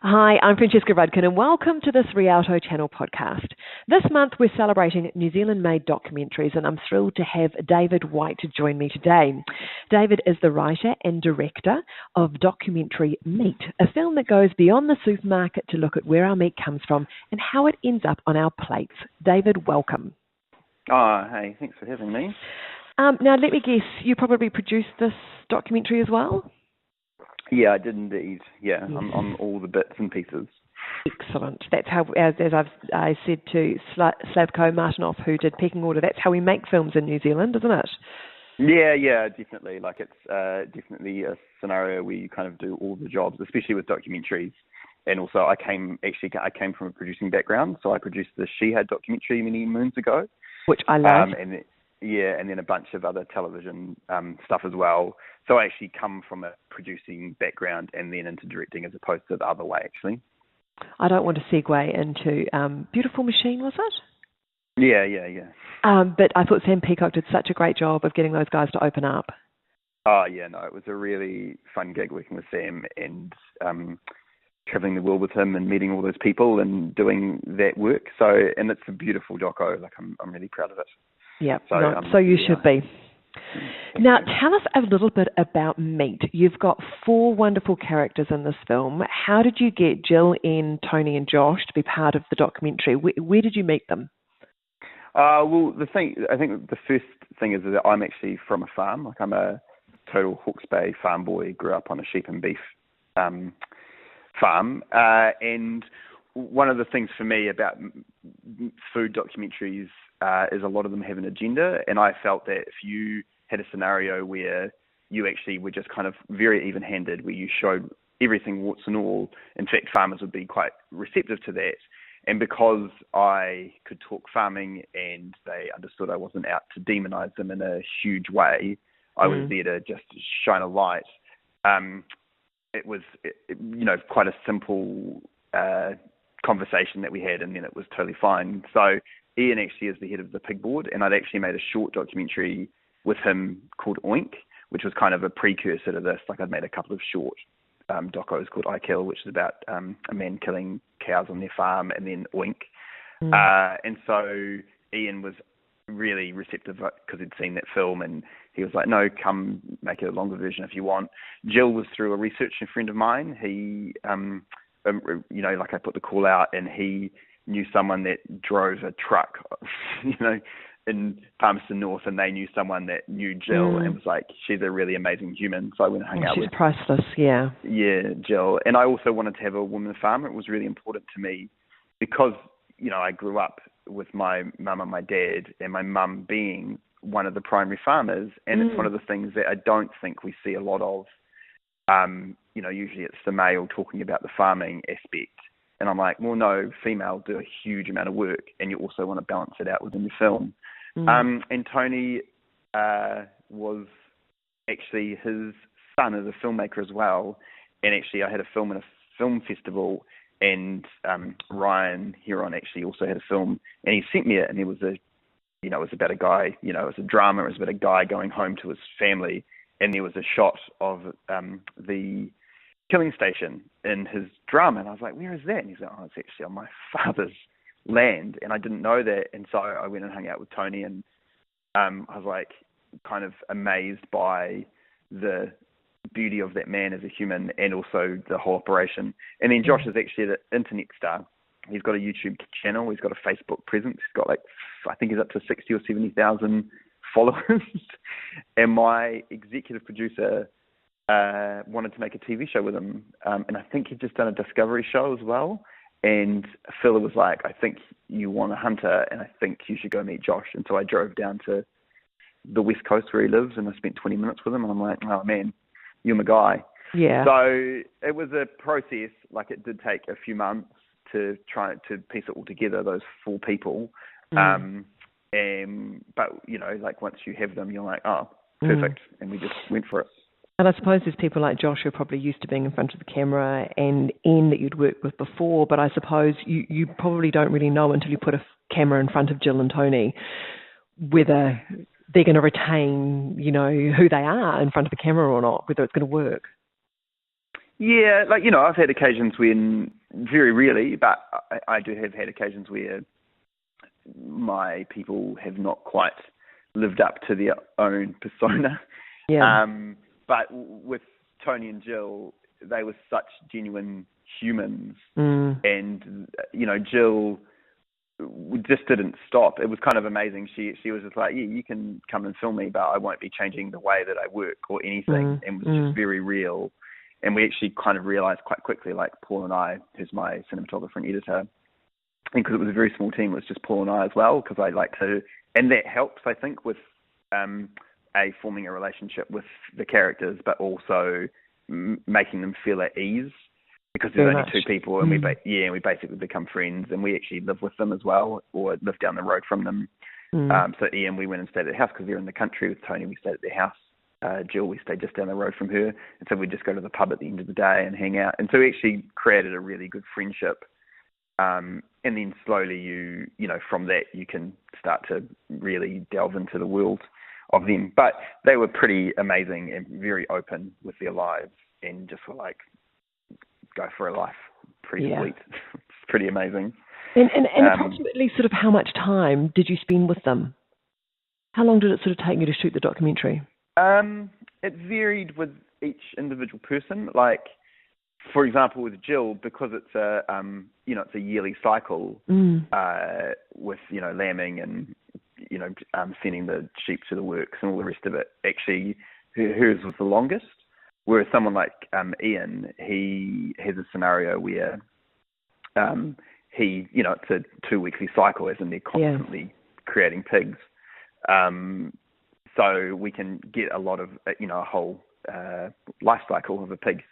Hi, I'm Francesca Rudkin and welcome to this Rialto Channel podcast. This month we're celebrating New Zealand-made documentaries and I'm thrilled to have David White to join me today. David is the writer and director of documentary Meat, a film that goes beyond the supermarket to look at where our meat comes from and how it ends up on our plates. David, welcome. Oh, hey, thanks for having me. Now let me guess, you probably produced this documentary as well? Yeah, I did indeed. Yeah, on all the bits and pieces. Excellent. That's how, as I said to Slavko Martinov, who did Pecking Order, that's how we make films in New Zealand, isn't it? Yeah, definitely. Like it's definitely a scenario where you kind of do all the jobs, especially with documentaries. And also, I came from a producing background, so I produced the She Had documentary many moons ago, which I love. And then a bunch of other television stuff as well. So I actually come from a producing background and then into directing as opposed to the other way, actually. I don't want to segue into Beautiful Machine, was it? Yeah. But I thought Sam Peacock did such a great job of getting those guys to open up. Oh, yeah, no, it was a really fun gig working with Sam and traveling the world with him and meeting all those people and doing that work. So, and it's a beautiful doco. Like, I'm really proud of it. Yeah, so you should be. Now, tell us a little bit about Meat. You've got 4 wonderful characters in this film. How did you get Jill, Ian, Tony and Josh to be part of the documentary? Where did you meet them? Well, I think the first thing is that I'm actually from a farm. Like, I'm a total Hawke's Bay farm boy, grew up on a sheep and beef farm. And one of the things for me about food documentaries is a lot of them have an agenda, and I felt that if you had a scenario where you actually were just kind of very even-handed, where you showed everything warts and all, in fact, farmers would be quite receptive to that. And because I could talk farming and they understood I wasn't out to demonize them in a huge way, I was there to just shine a light. It was, quite a simple conversation that we had, and then it was totally fine. So Ian actually is the head of the pig board, and I'd actually made a short documentary with him called Oink, which was kind of a precursor to this. Like, I'd made a couple of short docos called I Kill, which is about a man killing cows on their farm, and then Oink. And so Ian was really receptive because he'd seen that film, and he was like, no, come make a longer version if you want. Jill was through a researcher friend of mine. He, I put the call out, and he knew someone that drove a truck, in Palmerston North, and they knew someone that knew Jill and was like, she's a really amazing human. So I went and hung out with her. She's priceless, yeah. Yeah, Jill. And I also wanted to have a woman farmer. It was really important to me because, I grew up with my mum and my dad, and my mum being one of the primary farmers. And it's one of the things that I don't think we see a lot of. Usually it's the male talking about the farming aspect. And I'm like, well, no, female do a huge amount of work, and you also want to balance it out within the film. And Tony was actually, his son is a filmmaker as well. And actually I had a film in a film festival, and Ryan Heron actually also had a film, and he sent me it, and it was it was about a guy, it was a drama, it was about a guy going home to his family, and there was a shot of the killing station in his drama, and I was like, where is that? And he's like, oh, it's actually on my father's land, and I didn't know that. And so I went and hung out with Tony, and I was like kind of amazed by the beauty of that man as a human, and also the whole operation. And then Josh is actually the internet star. He's got a YouTube channel, he's got a Facebook presence, he's got I think he's up to 60 or 70,000 followers. And my executive producer wanted to make a TV show with him, and I think he'd just done a Discovery show as well. And Phil was like, I think you want a hunter, and I think you should go meet Josh. And so I drove down to the West Coast where he lives, and I spent 20 minutes with him, and I'm like, oh man, you're my guy. Yeah. So it was a process. Like, it did take a few months to try to piece it all together, those 4 people. But once you have them, you're like, oh, perfect. And we just went for it. And I suppose there's people like Josh who are probably used to being in front of the camera, and Ian that you'd worked with before, but I suppose you probably don't really know until you put a camera in front of Jill and Tony whether they're going to retain, who they are in front of the camera or not, whether it's going to work. Yeah, like, I've had occasions when, very rarely, but I do have had occasions where my people have not quite lived up to their own persona. Yeah. But with Tony and Jill, they were such genuine humans. And, Jill just didn't stop. It was kind of amazing. She was just like, yeah, you can come and film me, but I won't be changing the way that I work or anything. And was just very real. And we actually kind of realized quite quickly, like Paul and I, who's my cinematographer and editor, and because it was a very small team, it was just Paul and I as well, because I like to, and that helps, I think, with forming a relationship with the characters, but also making them feel at ease, because there's only two people, and we basically become friends, and we actually live with them as well, or live down the road from them. So Ian, we went and stayed at their house because they're in the country. With Tony, we stayed at their house. Jill, we stayed just down the road from her, and so we'd just go to the pub at the end of the day and hang out. And so we actually created a really good friendship. And then slowly from that you can start to really delve into the world of them. But they were pretty amazing and very open with their lives, and just were like, go for a life. Pretty sweet. It's pretty amazing. And approximately sort of how much time did you spend with them? How long did it sort of take you to shoot the documentary? It varied with each individual person. Like, for example, with Jill, because it's it's a yearly cycle with lambing and sending the sheep to the works and all the rest of it. Actually, hers was the longest. Whereas someone like Ian, he has a scenario where it's a 2-weekly cycle, as in they're constantly creating pigs. So we can get a lot of a whole life cycle of a pig.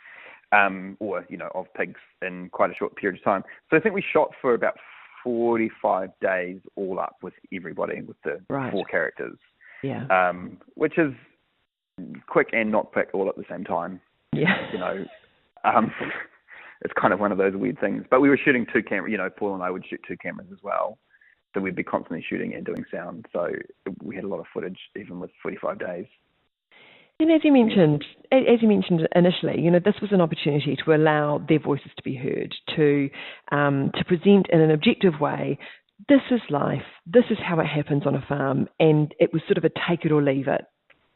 Of pigs in quite a short period of time. So I think we shot for about 45 days all up with everybody, with the 4 characters. Yeah. Which is quick and not quick all at the same time. Yeah. It's kind of one of those weird things. But we were shooting 2 cameras. Paul and I would shoot 2 cameras as well. So we'd be constantly shooting and doing sound. So we had a lot of footage, even with 45 days. And as you mentioned initially, this was an opportunity to allow their voices to be heard, to present in an objective way. This is life. This is how it happens on a farm, and it was sort of a take it or leave it.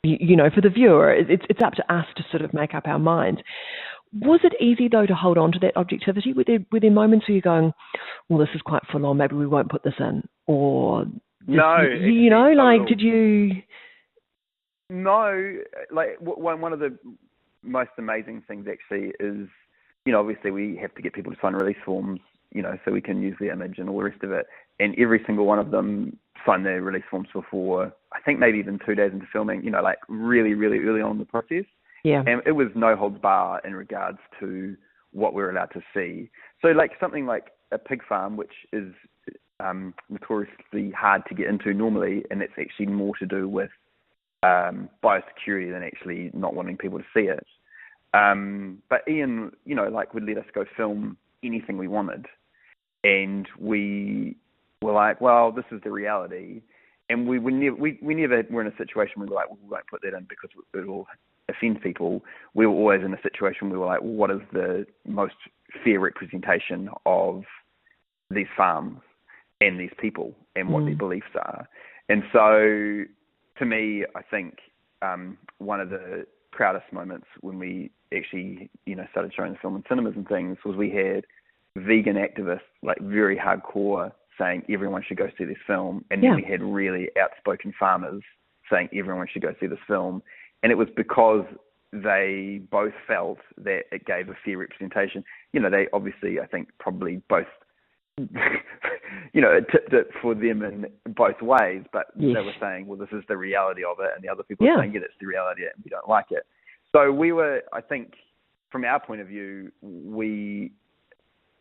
For the viewer, it's up to us to sort of make up our minds. Was it easy though to hold on to that objectivity? Were there moments where you're going, well, this is quite full on. Maybe we won't put this in, or did you? No, like one of the most amazing things actually is, obviously we have to get people to sign release forms, so we can use the image and all the rest of it. And every single one of them signed their release forms before, I think maybe even 2 days into filming, like really, really early on in the process. Yeah. And it was no holds bar in regards to what we're allowed to see. So like something like a pig farm, which is notoriously hard to get into normally, and it's actually more to do with biosecurity than actually not wanting people to see it. But Ian, would let us go film anything we wanted. And we were like, well, this is the reality. And we never were in a situation where we were like, well, we won't put that in because it will offend people. We were always in a situation where we were like, well, what is the most fair representation of these farms and these people and what their beliefs are? And so, to me, I think one of the proudest moments when we actually, started showing the film in cinemas and things was we had vegan activists, like very hardcore, saying everyone should go see this film. And then we had really outspoken farmers saying everyone should go see this film. And it was because they both felt that it gave a fair representation. They obviously, I think, probably both it tipped it for them in both ways, but they were saying, well, this is the reality of it, and the other people were saying, it's the reality and we don't like it. So we were, I think, from our point of view, we,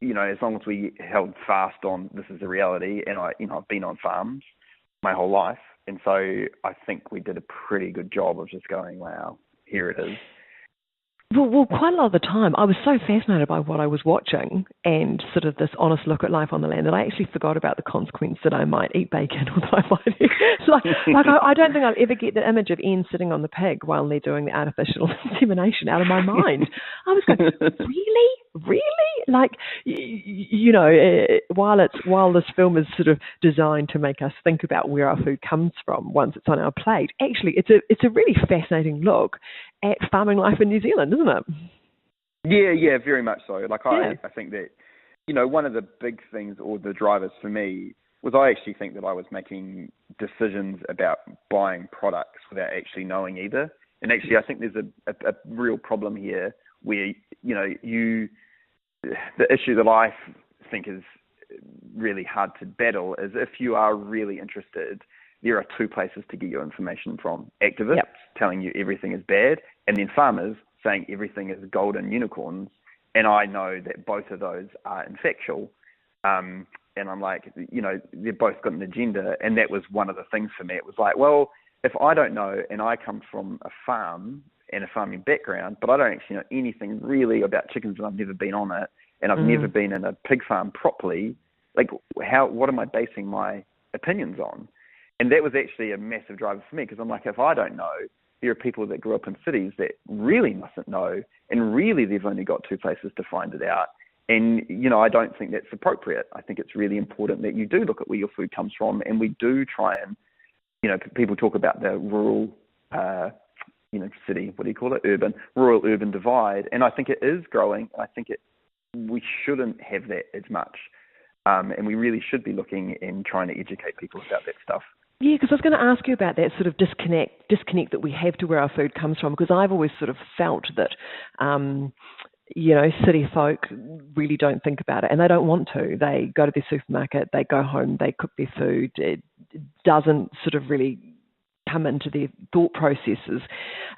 as long as we held fast on this is the reality, and I've been on farms my whole life, and so I think we did a pretty good job of just going, wow, here it is. Well, quite a lot of the time, I was so fascinated by what I was watching and sort of this honest look at life on the land that I actually forgot about the consequence that I might eat bacon or that I might eat. I don't think I'll ever get the image of Ian sitting on the pig while they're doing the artificial insemination out of my mind. I was going, really? Like, while this film is sort of designed to make us think about where our food comes from once it's on our plate, actually, it's a really fascinating look at farming life in New Zealand, isn't it? Yeah, very much so. I think that, one of the big things or the drivers for me was I actually think that I was making decisions about buying products without actually knowing either. And actually, I think there's a real problem here where, the issue that I think is really hard to battle is if you are really interested, there are two places to get your information from. Activists telling you everything is bad, and then farmers saying everything is gold and unicorns. And I know that both of those are infactual. And I'm like, they've both got an agenda. And that was one of the things for me. It was like, well, if I don't know, and I come from a farm and a farming background, but I don't actually know anything really about chickens, and I've never been on it, and I've never been in a pig farm properly, like, what am I basing my opinions on? And that was actually a massive driver for me, because I'm like, if I don't know, there are people that grew up in cities that really mustn't know, and really they've only got two places to find it out. And, I don't think that's appropriate. I think it's really important that you do look at where your food comes from, and we do try and, people talk about the rural, city, what do you call it, rural-urban divide, and I think it is growing. I think we shouldn't have that as much, and we really should be looking and trying to educate people about that stuff. Yeah, because I was going to ask you about that sort of disconnect that we have to where our food comes from, because I've always sort of felt that, city folk really don't think about it, and they don't want to. They go to their supermarket, they go home, they cook their food. It doesn't sort of really come into their thought processes.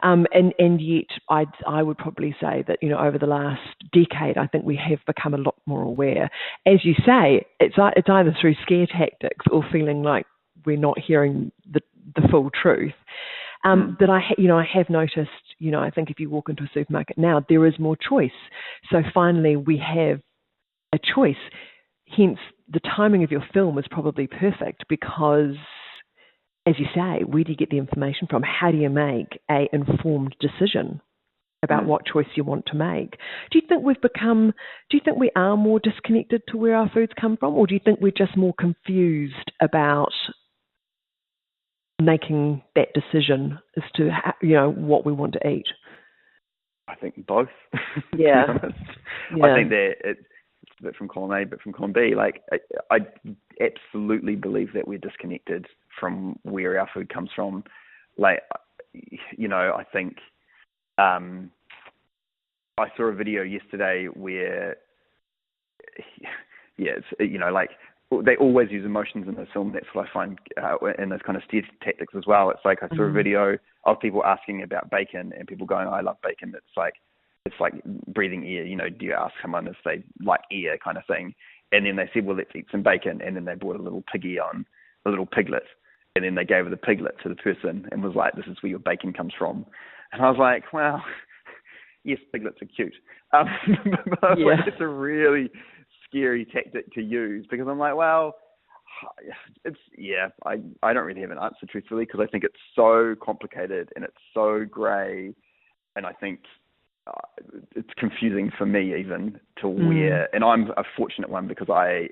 And yet I would probably say that, over the last decade, I think we have become a lot more aware. As you say, it's either through scare tactics or feeling like we're not hearing the full truth. That I have noticed, I think if you walk into a supermarket now, there is more choice. So finally we have a choice. Hence, the timing of your film is probably perfect because, as you say, where do you get the information from? How do you make an informed decision about what choice you want to make? Do you think we are more disconnected to where our foods come from, or do you think we're just more confused about making that decision as to what we want to eat? I think both. Yeah. I think that it's a bit from column A, but from column B. Like, I absolutely believe that we're disconnected from where our food comes from. Like, I think I saw a video yesterday where, they always use emotions in the film. That's what I find in those kind of steer tactics as well. It's like I saw a video of people asking about bacon and people going, I love bacon. It's like breathing air. Do you ask someone if they like air, kind of thing? And then they said, well, let's eat some bacon. And then they brought a little piggy on, a little piglet. And then they gave the piglet to the person and was like, this is where your bacon comes from. And I was like, well, yes, piglets are cute. But it's a really scary tactic to use, because I'm like, well, I don't really have an answer, truthfully, because I think it's so complicated and it's so grey, and I think it's confusing for me even to where, and I'm a fortunate one because I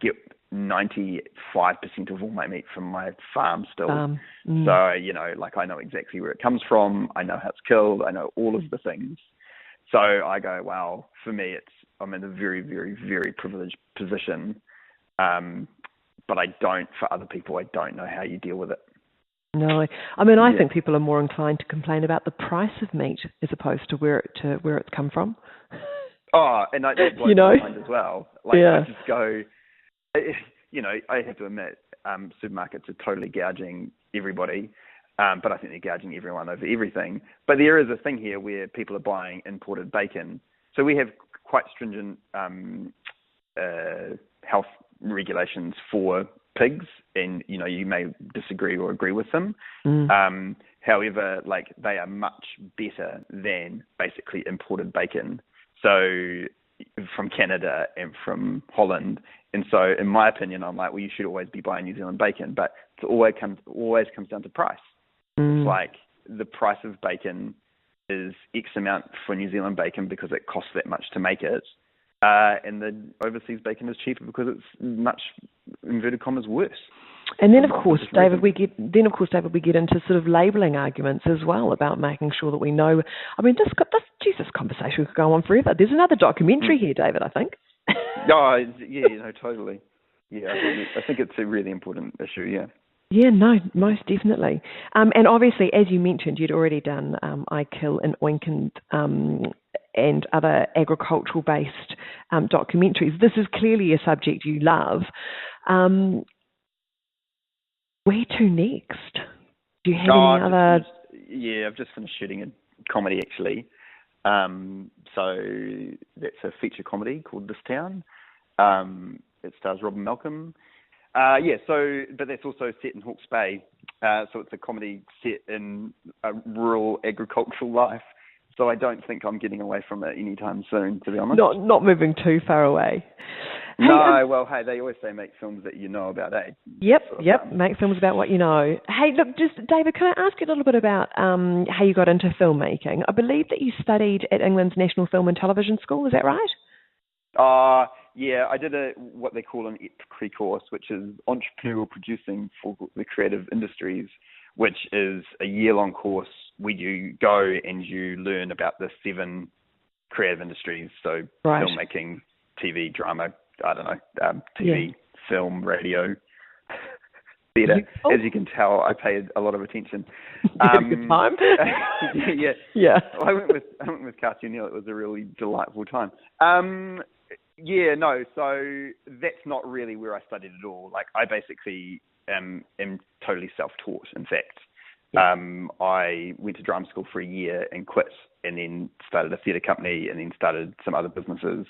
get 95% of all my meat from my farm still. So, I know exactly where it comes from. I know how it's killed. I know all of the things. So I go, wow, for me, I'm in a very, very, very privileged position. But for other people, I don't know how you deal with it. No, I think people are more inclined to complain about the price of meat as opposed to where it's come from. Oh, and that blows my mind as well. I just go, I have to admit, supermarkets are totally gouging everybody, but I think they're gouging everyone over everything. But there is a thing here where people are buying imported bacon. So we have quite stringent health regulations for pigs, and you may disagree or agree with them. However, like, they are much better than basically imported bacon. So from Canada and from Holland. And so in my opinion, I'm like, well, you should always be buying New Zealand bacon, but it always comes down to price. It's like the price of bacon is X amount for New Zealand bacon because it costs that much to make it. And the overseas bacon is cheaper because it's much, inverted commas, worse. And then, of course, David, we get into sort of labelling arguments as well about making sure that we know. I mean, this conversation could go on forever. There's another documentary here, David, I think. Oh, yeah, totally. Yeah, I think it's a really important issue, yeah. Yeah, no, most definitely. And obviously, as you mentioned, you'd already done I Kill and Oink and other agricultural-based documentaries. This is clearly a subject you love. Where to next? Do you have any other... I've just finished shooting a comedy, actually. So that's a feature comedy called This Town. It stars Robin Malcolm. But that's also set in Hawke's Bay. So it's a comedy set in a rural agricultural life. So I don't think I'm getting away from it anytime soon, to be honest. Not moving too far away. No, they always say make films that you know about, eh? Yep, make films about what you know. Hey, look, David, can I ask you a little bit about how you got into filmmaking? I believe that you studied at England's National Film and Television School, is that right? Yeah, I did what they call an EP course, which is Entrepreneurial Producing for the Creative Industries, which is a year-long course where you go and you learn about the 7 creative industries, so filmmaking, TV, drama, I don't know, TV, film, radio, theatre. As you can tell, I paid a lot of attention. You had a good time? Yeah. I went with Kathy Neal. It was a really delightful time. So that's not really where I studied at all. Like, I basically am totally self-taught, in fact. I went to drama school for a year and quit, and then started a theatre company, and then started some other businesses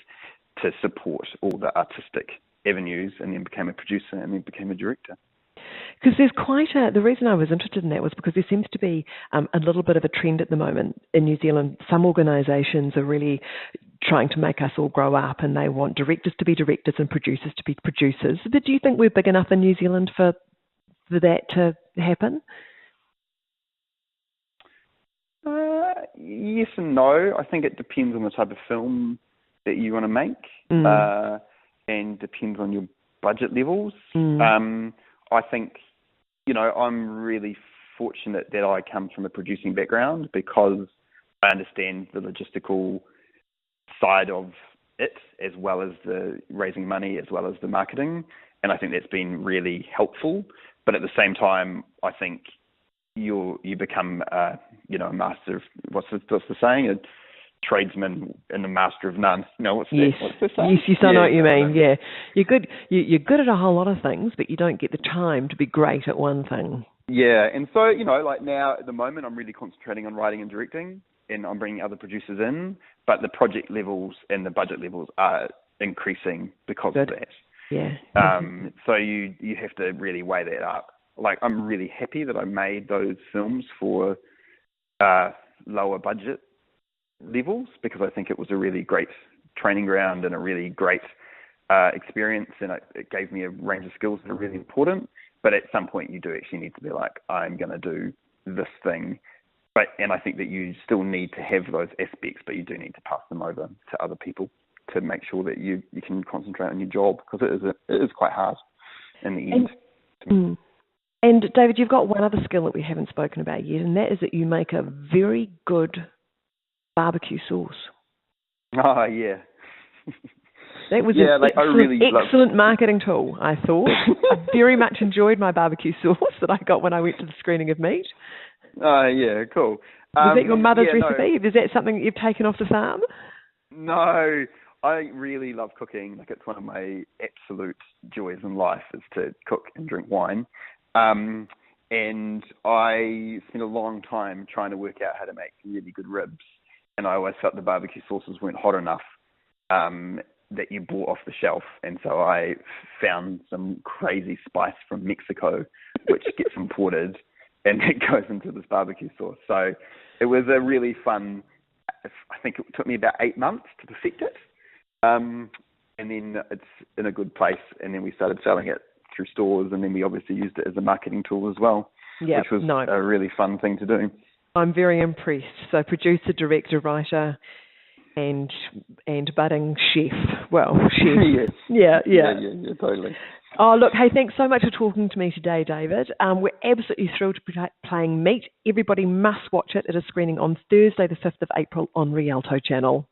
to support all the artistic avenues, and then became a producer, and then became a director. Because there's the reason I was interested in that was because there seems to be a little bit of a trend at the moment in New Zealand. Some organisations are really trying to make us all grow up, and they want directors to be directors and producers to be producers. But do you think we're big enough in New Zealand for that to happen? Yes and no. I think it depends on the type of film that you want to make, and depends on your budget levels. I think, I'm really fortunate that I come from a producing background because I understand the logistical side of it, as well as the raising money, as well as the marketing. And I think that's been really helpful. But at the same time, I think you become, a master of, what's the saying? A tradesman and a master of none. What's the saying? Yes, I know what you mean. Yeah, you're good at a whole lot of things, but you don't get the time to be great at one thing. Yeah, and so like now at the moment, I'm really concentrating on writing and directing, and I'm bringing other producers in. But the project levels and the budget levels are increasing because of that. Yeah. So you have to really weigh that up. Like, I'm really happy that I made those films for lower budget levels, because I think it was a really great training ground and a really great experience, and it gave me a range of skills that are really important. But at some point you do actually need to be like, I'm going to do this thing. And I think that you still need to have those aspects, but you do need to pass them over to other people to make sure that you can concentrate on your job, because it is quite hard in the end. And David, you've got one other skill that we haven't spoken about yet, and that is that you make a very good barbecue sauce. Oh, yeah. That was an excellent marketing tool, I thought. I very much enjoyed my barbecue sauce that I got when I went to the screening of Meat. Oh, yeah, cool. Was that your mother's recipe? No. Is that something that you've taken off the farm? No, I really love cooking. Like, it's one of my absolute joys in life, is to cook and drink wine. And I spent a long time trying to work out how to make really good ribs. And I always felt the barbecue sauces weren't hot enough that you bought off the shelf. And so I found some crazy spice from Mexico, which gets imported. and it goes into this barbecue sauce. So it was a really fun, I think it took me about 8 months to perfect it. And then it's in a good place, and then we started selling it through stores, and then we obviously used it as a marketing tool as well, which was a really fun thing to do. I'm very impressed. So producer, director, writer, and budding chef. Well, chef. Yes. Yeah, totally. Oh, look, hey, thanks so much for talking to me today, David. We're absolutely thrilled to be playing Meat. Everybody must watch it. It is screening on Thursday, the 5th of April on Rialto Channel.